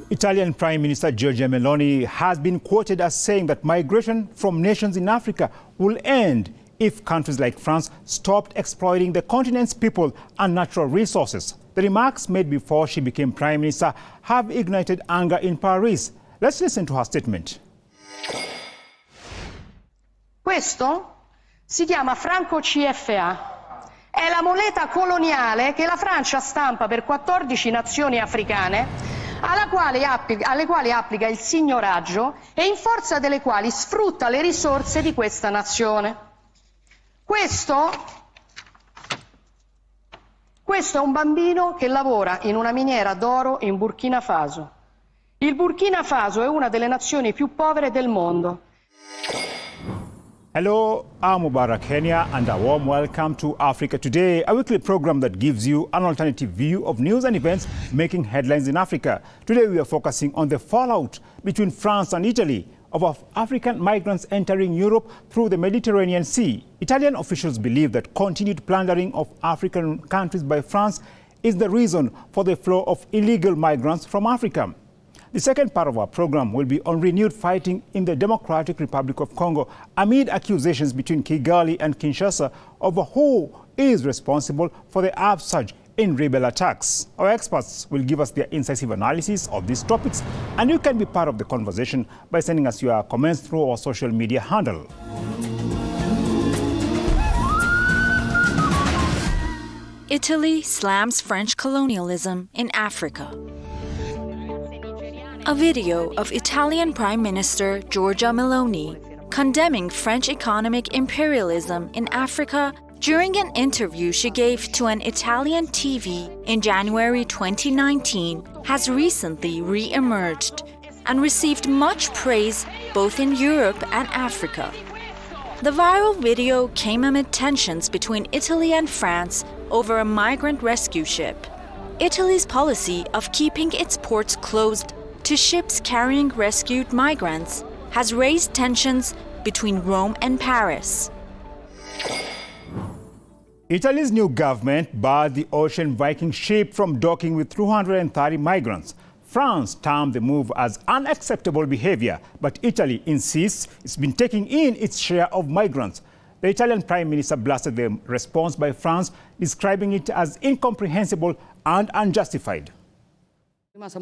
Italian Prime Minister Giorgia Meloni has been quoted as saying that migration from nations in Africa will end if countries like France stopped exploiting the continent's people and natural resources. The remarks made before she became Prime Minister have ignited anger in Paris. Let's listen to her statement. Questo si chiama franco CFA. È la moneta coloniale che la Francia stampa per 14 nazioni africane alle quali applica il signoraggio e in forza delle quali sfrutta le risorse di questa nazione. Questo è un bambino che lavora in una miniera d'oro in Burkina Faso. Il Burkina Faso è una delle nazioni più povere del mondo. Hello, I'm Mubarak Kenya and a warm welcome to Africa Today, a weekly program that gives you an alternative view of news and events making headlines in Africa. Today we are focusing on the fallout between France and Italy of African migrants entering Europe through the Mediterranean Sea. Italian officials believe that continued plundering of African countries by France is the reason for the flow of illegal migrants from Africa. The second part of our program will be on renewed fighting in the Democratic Republic of Congo amid accusations between Kigali and Kinshasa over who is responsible for the upsurge in rebel attacks. Our experts will give us their incisive analysis of these topics, and you can be part of the conversation by sending us your comments through our social media handle. Italy slams French colonialism in Africa. A video of Italian Prime Minister Giorgia Meloni condemning French economic imperialism in Africa during an interview she gave to an Italian TV in January 2019 has recently re-emerged and received much praise both in Europe and Africa. The viral video came amid tensions between Italy and France over a migrant rescue ship. Italy's policy of keeping its ports closed to ships carrying rescued migrants has raised tensions between Rome and Paris. Italy's new government barred the Ocean Viking ship from docking with 230 migrants. France termed the move as unacceptable behavior, but Italy insists it's been taking in its share of migrants. The Italian Prime Minister blasted the response by France, describing it as incomprehensible and unjustified. I've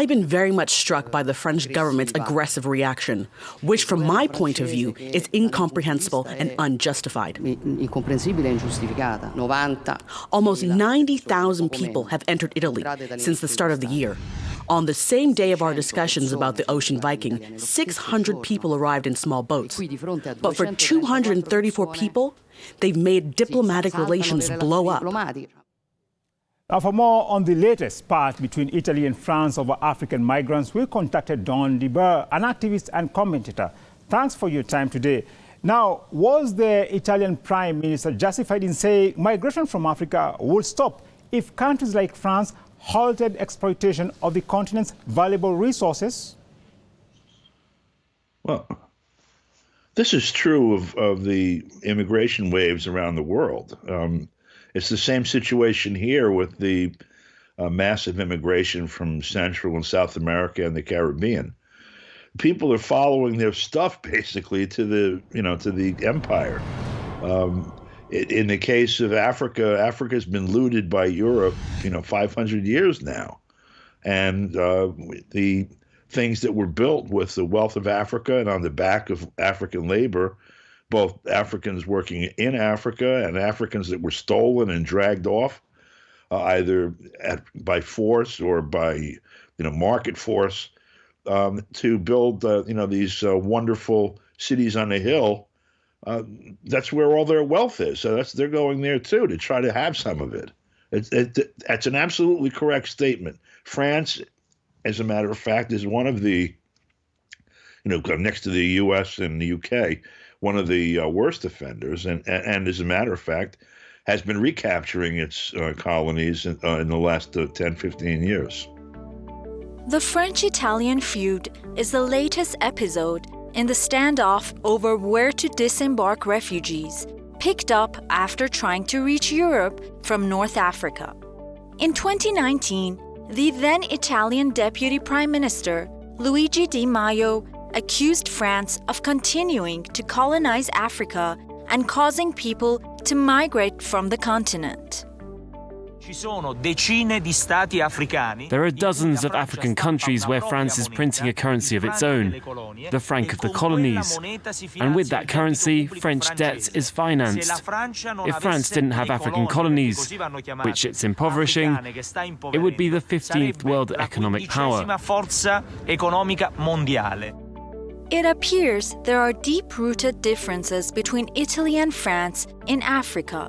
been very much struck by the French government's aggressive reaction, which from my point of view is incomprehensible and unjustified. Almost 90,000 people have entered Italy since the start of the year. On the same day of our discussions about the Ocean Viking, 600 people arrived in small boats. But for 234 people, they've made diplomatic relations blow up. Now, for more on the latest spat between Italy and France over African migrants, we contacted Don DeBer, an activist and commentator. Thanks for your time today. Now, was the Italian Prime Minister justified in saying migration from Africa would stop if countries like France halted exploitation of the continent's valuable resources? Well, this is true of the immigration waves around the world. It's the same situation here with the massive immigration from Central and South America and the Caribbean. People are following their stuff basically to the empire. In the case of Africa, Africa's been looted by Europe, 500 years now, and the things that were built with the wealth of Africa and on the back of African labor, both Africans working in Africa and Africans that were stolen and dragged off, either by force or by market force, to build these wonderful cities on the hill. That's where all their wealth is. So they're going there too to try to have some of it. That's an absolutely correct statement. France, as a matter of fact, is one of the, next to the U.S. and the U.K., one of the worst offenders, and as a matter of fact, has been recapturing its colonies in the last 10, 15 years. The French-Italian feud is the latest episode in the standoff over where to disembark refugees, picked up after trying to reach Europe from North Africa. In 2019, The then Italian Deputy Prime Minister, Luigi Di Maio, accused France of continuing to colonize Africa and causing people to migrate from the continent. There are dozens of African countries where France is printing a currency of its own, the franc of the colonies. And with that currency, French debt is financed. If France didn't have African colonies, which it's impoverishing, it would be the 15th world economic power. It appears there are deep-rooted differences between Italy and France in Africa.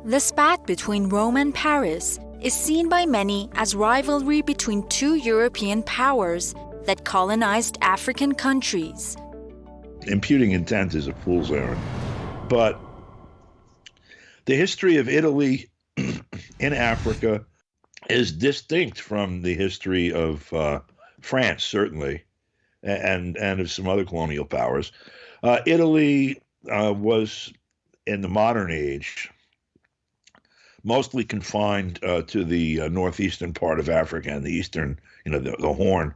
The spat between Rome and Paris is seen by many as rivalry between two European powers that colonized African countries. Imputing intent is a fool's errand. But the history of Italy in Africa is distinct from the history of France, certainly, and of some other colonial powers. Italy was, in the modern age, mostly confined to the northeastern part of Africa and the eastern, the Horn,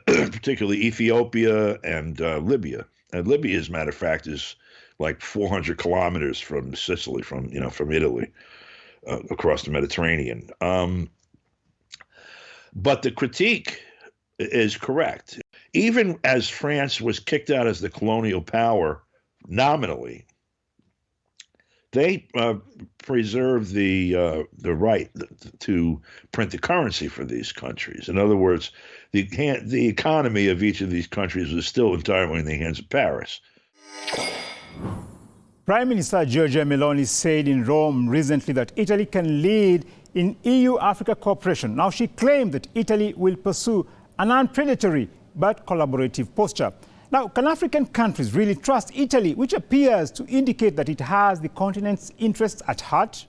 particularly Ethiopia and Libya. And Libya, as a matter of fact, is like 400 kilometers from Sicily, from Italy, across the Mediterranean. But the critique is correct. Even as France was kicked out as the colonial power nominally, they preserved the right to print the currency for these countries. In other words, the economy of each of these countries was still entirely in the hands of Paris. Prime Minister Giorgia Meloni said in Rome recently that Italy can lead in EU-Africa cooperation. Now, she claimed that Italy will pursue an unpredatory but collaborative posture. Now, can African countries really trust Italy, which appears to indicate that it has the continent's interests at heart?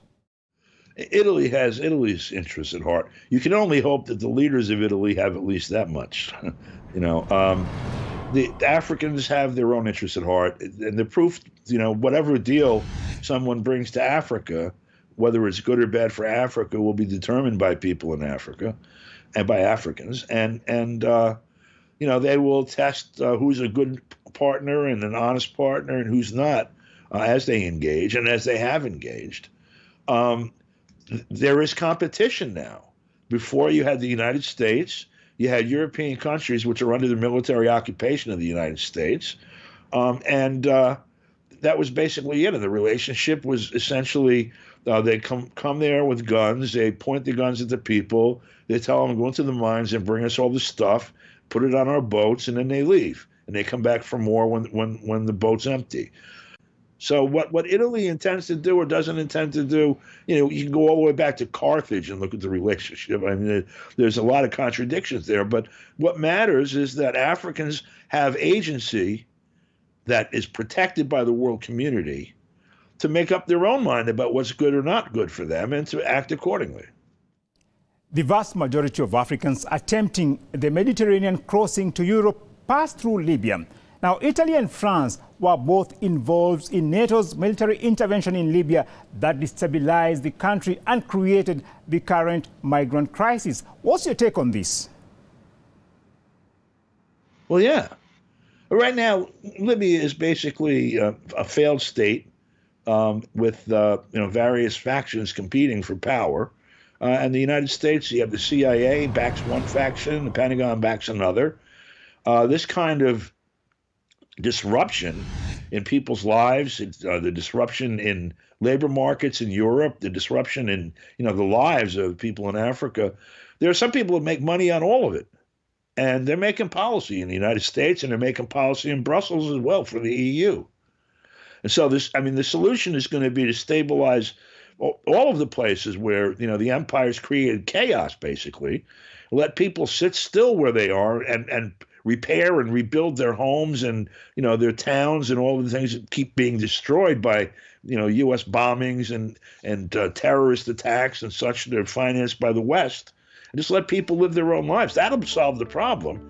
Italy has Italy's interests at heart. You can only hope that the leaders of Italy have at least that much. The Africans have their own interests at heart, and the proof, whatever deal someone brings to Africa, whether it's good or bad for Africa, will be determined by people in Africa and by Africans, and they will test who's a good partner and an honest partner and who's not as they engage and as they have engaged. There is competition now. Before, you had the United States, you had European countries which are under the military occupation of the United States, and that was basically it. And the relationship was essentially they come there with guns, they point the guns at the people, they tell them go into the mines and bring us all the stuff, put it on our boats, and then they leave. And they come back for more when the boat's empty. So what Italy intends to do or doesn't intend to do, you can go all the way back to Carthage and look at the relationship. I mean, there's a lot of contradictions there. But what matters is that Africans have agency that is protected by the world community to make up their own mind about what's good or not good for them and to act accordingly. The vast majority of Africans attempting the Mediterranean crossing to Europe pass through Libya. Now, Italy and France were both involved in NATO's military intervention in Libya that destabilized the country and created the current migrant crisis. What's your take on this? Well, yeah. Right now, Libya is basically a failed state with various factions competing for power. And the United States, you have the CIA backs one faction, the Pentagon backs another. This kind of disruption in people's lives, the disruption in labor markets in Europe, the disruption in the lives of people in Africa. There are some people who make money on all of it, and they're making policy in the United States, and they're making policy in Brussels as well for the EU. And so the solution is going to be to stabilize all of the places where, the empires created chaos, basically, let people sit still where they are and repair and rebuild their homes and, their towns and all of the things that keep being destroyed by, U.S. bombings and terrorist attacks and such that are financed by the West. And just let people live their own lives. That'll solve the problem.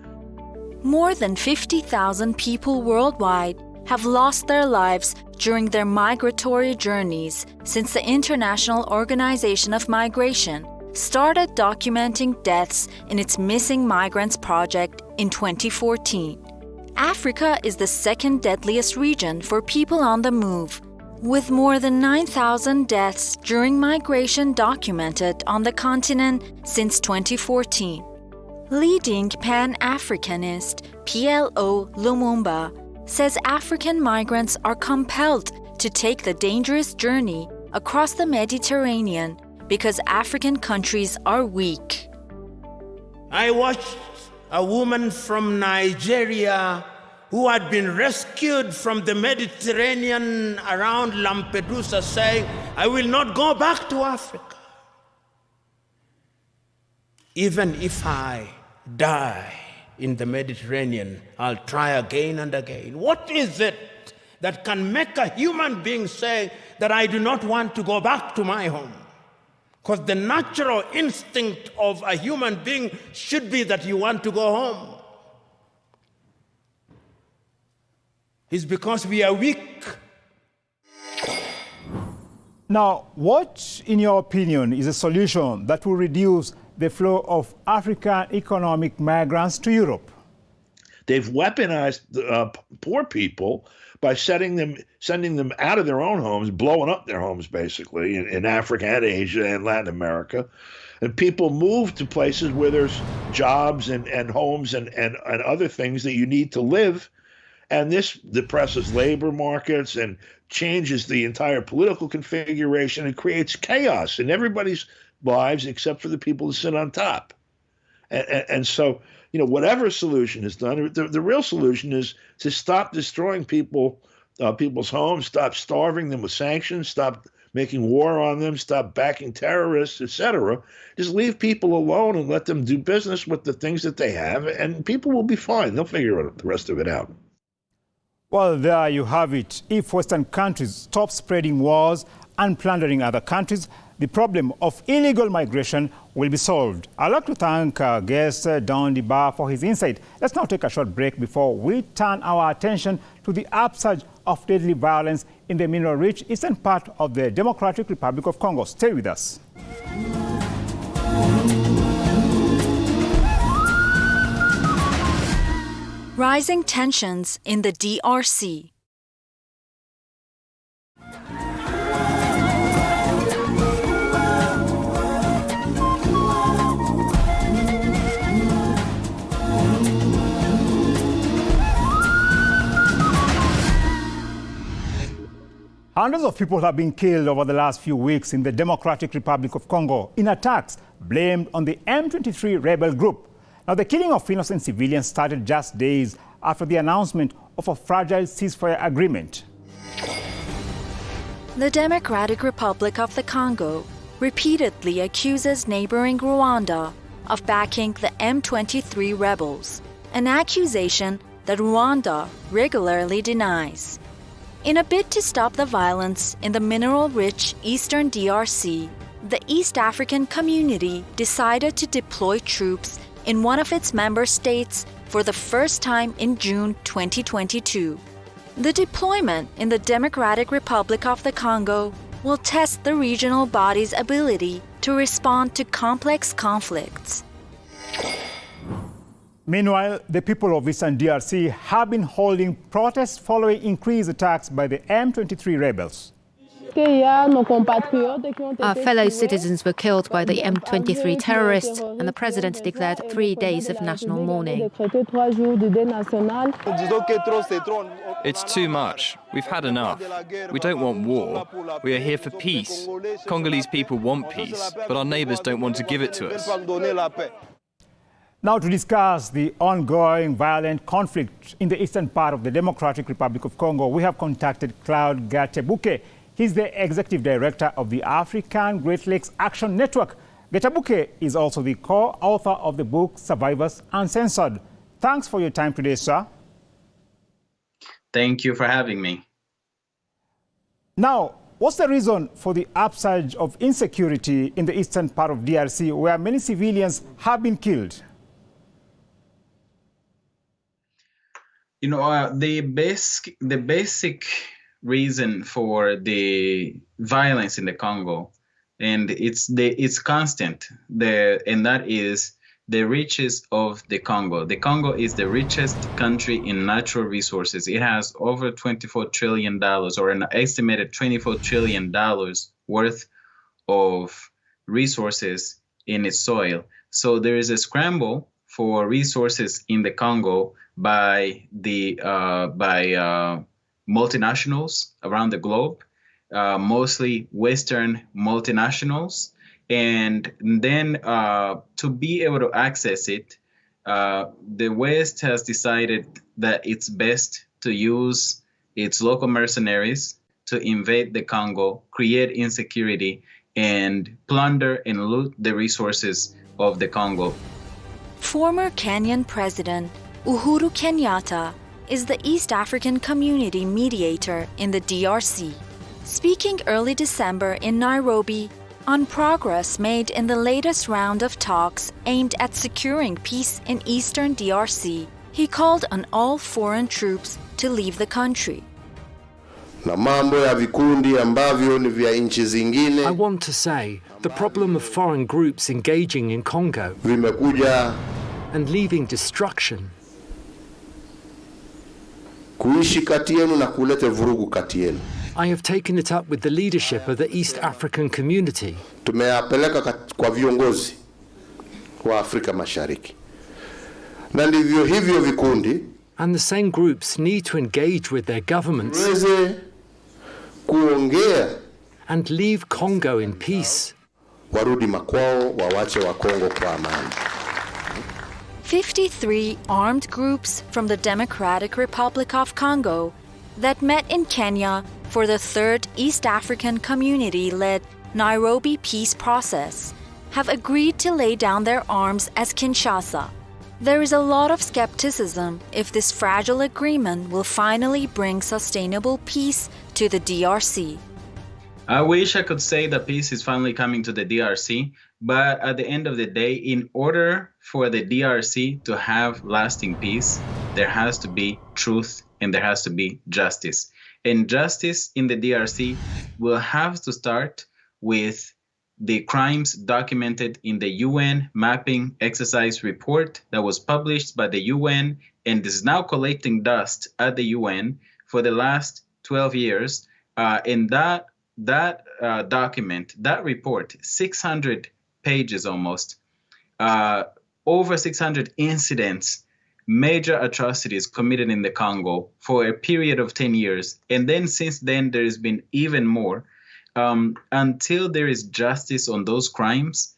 More than 50,000 people worldwide have lost their lives during their migratory journeys since the International Organization of Migration started documenting deaths in its Missing Migrants project in 2014. Africa is the second deadliest region for people on the move, with more than 9,000 deaths during migration documented on the continent since 2014. Leading Pan-Africanist PLO Lumumba says African migrants are compelled to take the dangerous journey across the Mediterranean because African countries are weak. I watched a woman from Nigeria who had been rescued from the Mediterranean around Lampedusa saying, "I will not go back to Africa. Even if I die in the Mediterranean, I'll try again and again." What is it that can make a human being say that I do not want to go back to my home? Because the natural instinct of a human being should be that you want to go home. It's because we are weak. Now, what, in your opinion, is a solution that will reduce the flow of African economic migrants to Europe? They've weaponized poor people by sending them out of their own homes, blowing up their homes, basically, in Africa and Asia and Latin America. And people move to places where there's jobs and homes and other things that you need to live. And this depresses labor markets and changes the entire political configuration and creates chaos in everybody's lives except for the people who sit on top. And so, whatever solution is done, the real solution is to stop destroying people's homes, stop starving them with sanctions, stop making war on them, stop backing terrorists, etc. Just leave people alone and let them do business with the things that they have, and people will be fine. They'll figure the rest of it out. Well, there you have it. If Western countries stop spreading wars and plundering other countries, the problem of illegal migration will be solved. I'd like to thank our guest, Don Diba, for his insight. Let's now take a short break before we turn our attention to the upsurge of deadly violence in the mineral-rich eastern part of the Democratic Republic of Congo. Stay with us. Rising tensions in the DRC. Hundreds of people have been killed over the last few weeks in the Democratic Republic of Congo in attacks blamed on the M23 rebel group. Now, the killing of innocent civilians started just days after the announcement of a fragile ceasefire agreement. The Democratic Republic of the Congo repeatedly accuses neighboring Rwanda of backing the M23 rebels, an accusation that Rwanda regularly denies. In a bid to stop the violence in the mineral-rich eastern DRC, the East African community decided to deploy troops in one of its member states for the first time in June 2022. The deployment in the Democratic Republic of the Congo will test the regional body's ability to respond to complex conflicts. Meanwhile, the people of Eastern DRC have been holding protests following increased attacks by the M23 rebels. Our fellow citizens were killed by the M23 terrorists, and the president declared 3 days of national mourning. It's too much. We've had enough. We don't want war. We are here for peace. Congolese people want peace, but our neighbors don't want to give it to us. Now, to discuss the ongoing violent conflict in the eastern part of the Democratic Republic of Congo, we have contacted Claude Gatebuke. He's the executive director of the African Great Lakes Action Network. Gatebuke is also the co-author of the book Survivors Uncensored. Thanks for your time today, sir. Thank you for having me. Now, what's the reason for the upsurge of insecurity in the eastern part of DRC, where many civilians have been killed? The basic reason for the violence in the Congo and it's constant. And that is the riches of the Congo. The Congo is the richest country in natural resources. It has over $24 trillion, or an estimated $24 trillion worth of resources in its soil. So there is a scramble for resources in the Congo by multinationals around the globe, mostly Western multinationals. And then to be able to access it, the West has decided that it's best to use its local mercenaries to invade the Congo, create insecurity, and plunder and loot the resources of the Congo. Former Kenyan President Uhuru Kenyatta is the East African Community mediator in the DRC. Speaking early December in Nairobi on progress made in the latest round of talks aimed at securing peace in eastern DRC, he called on all foreign troops to leave the country. I want to say the problem of foreign groups engaging in Congo and leaving destruction I have taken it up with the leadership of the East African community. And the same groups need to engage with their governments and leave Congo in peace. 53 armed groups from the Democratic Republic of Congo that met in Kenya for the third East African Community-led Nairobi peace process have agreed to lay down their arms as Kinshasa. There is a lot of skepticism if this fragile agreement will finally bring sustainable peace to the DRC. I wish I could say that peace is finally coming to the DRC, but at the end of the day, in order for the DRC to have lasting peace, there has to be truth and there has to be justice. And justice in the DRC will have to start with the crimes documented in the UN mapping exercise report that was published by the UN and is now collecting dust at the UN for the last 12 years. And that document, that report, 600 pages almost, over 600 incidents, major atrocities committed in the Congo for a period of 10 years. And then since then, there has been even more. Until there is justice on those crimes,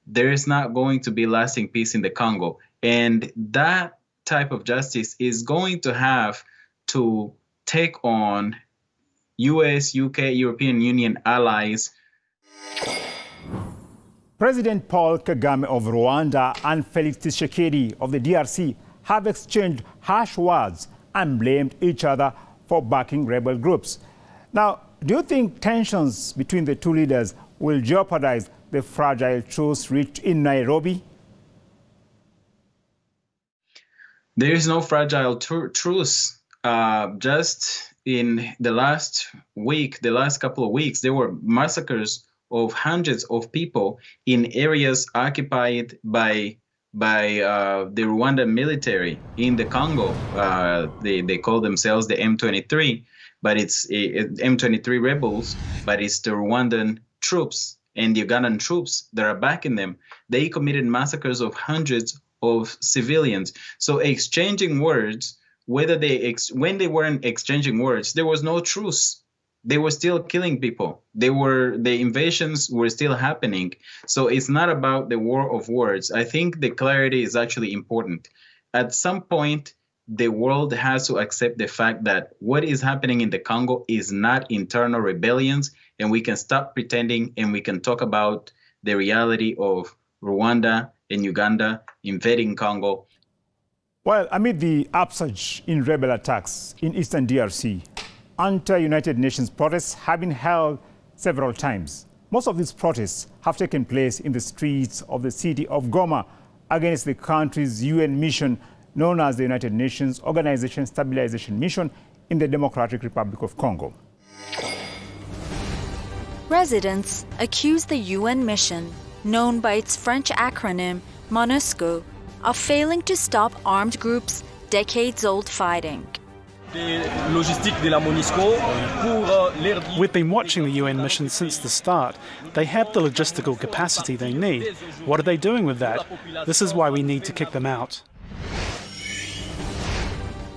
there is not going to be lasting peace in the Congo. And that type of justice is going to have to take on US, UK, European Union allies. President Paul Kagame of Rwanda and Felix Tshisekedi of the DRC have exchanged harsh words and blamed each other for backing rebel groups. Now, do you think tensions between the two leaders will jeopardize the fragile truce reached in Nairobi? There is no fragile truce. Just in the last week, the last couple of weeks, there were massacres of hundreds of people in areas occupied by the Rwandan military in the Congo. They call themselves the M23, but it's M23 rebels, but it's the Rwandan troops and the Ugandan troops that are backing them. They committed massacres of hundreds of civilians. So exchanging words, when they weren't exchanging words, there was no truce. They were still killing people. The invasions were still happening. So it's not about the war of words. I think the clarity is actually important. At some point, the world has to accept the fact that what is happening in the Congo is not internal rebellions, and we can stop pretending and we can talk about the reality of Rwanda and Uganda invading Congo. Well, amid the upsurge in rebel attacks in eastern DRC, anti-United Nations protests have been held several times. Most of these protests have taken place in the streets of the city of Goma against the country's UN mission known as the United Nations Organization Stabilization Mission in the Democratic Republic of Congo. Residents accuse the UN mission, known by its French acronym MONUSCO, of failing to stop armed groups' decades-old fighting. We've been watching the UN mission since the start. They have the logistical capacity they need. What are they doing with that? This is why we need to kick them out.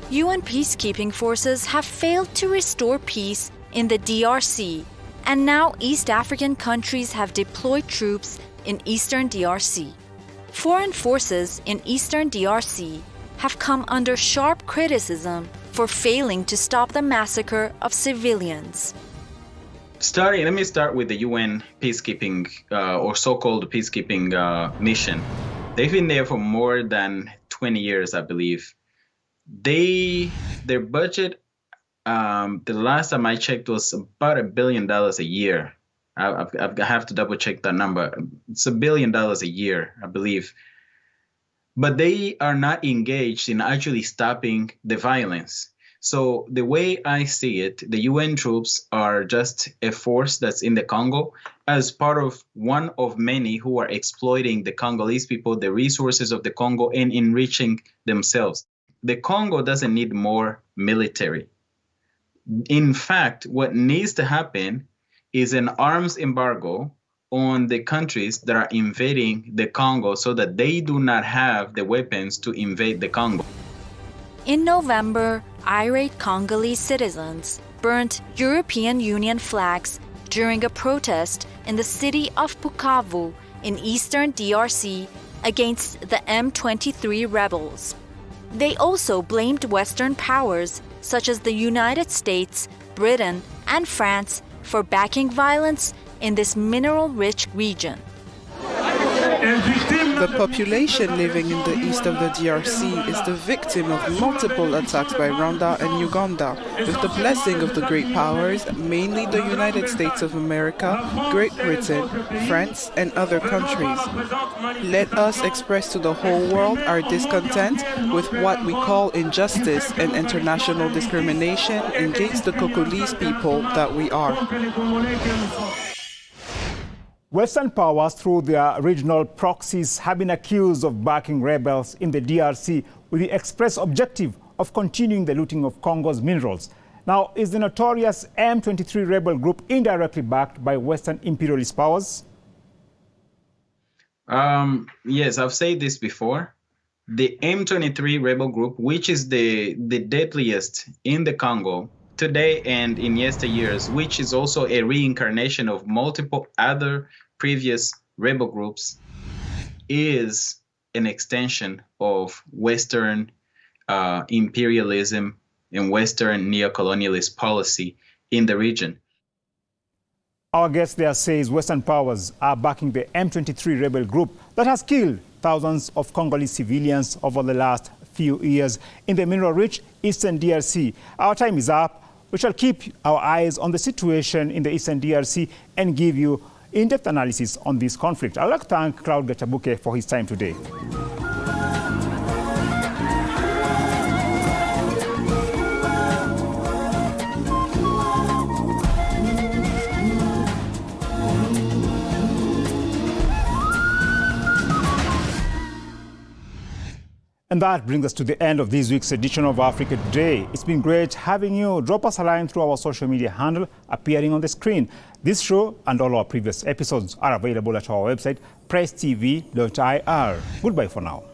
UN peacekeeping forces have failed to restore peace in the DRC, and now East African countries have deployed troops in eastern DRC. Foreign forces in eastern DRC have come under sharp criticism for failing to stop the massacre of civilians. Let me start with the UN peacekeeping or so-called peacekeeping mission. They've been there for more than 20 years, I believe. Their budget, the last time I checked, was about $1 billion a year. I have to double check that number. It's $1 billion a year, I believe. But they are not engaged in actually stopping the violence. So the way I see it, the UN troops are just a force that's in the Congo as part of one of many who are exploiting the Congolese people, the resources of the Congo, and enriching themselves. The Congo doesn't need more military. In fact, what needs to happen is an arms embargo on the countries that are invading the Congo so that they do not have the weapons to invade the Congo. In November, irate Congolese citizens burnt European Union flags during a protest in the city of Bukavu in eastern DRC against the M23 rebels. They also blamed Western powers such as the United States, Britain, and France for backing violence in this mineral-rich region. The population living in the east of the DRC is the victim of multiple attacks by Rwanda and Uganda, with the blessing of the great powers, mainly the United States of America, Great Britain, France, and other countries. Let us express to the whole world our discontent with what we call injustice and international discrimination against the Congolese people that we are. Western powers, through their regional proxies, have been accused of backing rebels in the DRC with the express objective of continuing the looting of Congo's minerals. Now, is the notorious M23 rebel group indirectly backed by Western imperialist powers? Yes, I've said this before. The M23 rebel group, which is the deadliest in the Congo today and in yesteryears, which is also a reincarnation of multiple other previous rebel groups, is an extension of Western imperialism and Western neocolonialist policy in the region. Our guest there says Western powers are backing the M23 rebel group that has killed thousands of Congolese civilians over the last few years in the mineral-rich eastern DRC. Our time is up. We shall keep our eyes on the situation in the eastern DRC and give you in-depth analysis on this conflict. I'd like to thank Claude Gachabuke for his time today. And that brings us to the end of this week's edition of Africa Today. It's been great having you. Drop us a line through our social media handle appearing on the screen. This show and all our previous episodes are available at our website, presstv.ir. Goodbye for now.